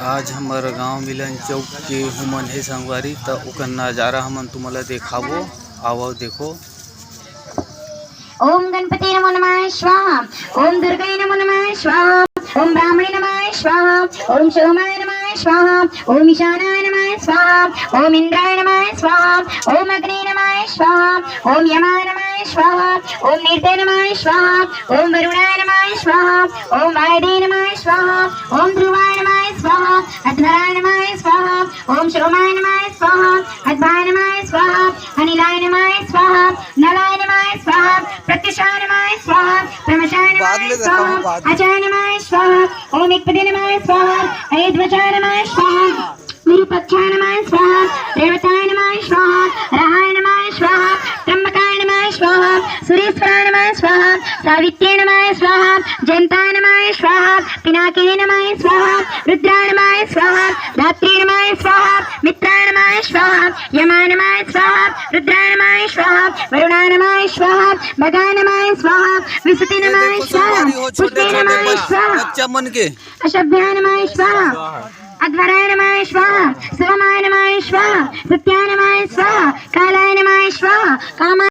आज हमारा गांव मिलन चौक के हुमन है संगवारी तो ओकर नज़ारा हमन तुम्हारा देखाबो। आओ देखो। ओम गणपति नमो नमः स्वाहा। ओम दुर्गाय नमो नमः स्वाहा। ओम ब्राह्मणे नमः स्वाहा। ओम सोमाय नमः स्वाहा। ओम ईशानाय नमः स्वाहा। ओम इंद्राय नमः स्वाहा। ओम अग्ने नमः स्वाहा। ओम यमाय नमः स्वाहा। ओम नीते नमः स्वाहा। ओम वरुणाय नमः स्वाहा। ओम वायदे नमः स्वाहा। ओम ध्रुवाय नमः स्वाहा। अध्वराय नमः स्वाहा। ओम सोमाय नमः स्वाहा। अध्वाय नमः स्वाहा। अनिलाय नमः स्वाहा। नलाय नमः स्वाहा। प्रत्यक्षाय नमः स्वाहा। प्रमशाय नमः स्वाहा। अचाय नमः स्वाहा। ओम एकपदे नमः स्वाहा। अयध्वचाय नमः स्वाहा। विरूपाक्षाय नमः स्वाहा। देवताय नमः स्वाहा। रहाय नमः स्वाहा। त्र्यंबकाय नमः स्वाहा। सुरेश्वराय नमः स्वाहा। सावित्र्य नमः स्वाहा। जयंताय नमः स्वाहा। पिनाकिने नमः स्वाहा। रुद्राय नमः स्वाहा। धात्री नमः स्वाहा। मित्राय नमः स्वाहा। यमाय नमः स्वाहा। रुद्राय नमः स्वाहा। वरुणाय नमः स्वाहा। भगाय नमः स्वाहा। विसुते नमः स्वाहा। पुष्टे नमः स्वाहा। अशभ्याय नमः स्वाहा। अध्वराय नमः स्वाहा। सोमाय नमः स्वाहा। सत्याय नमः स्वाहा। कालाय नमः स्वाहा। कामाय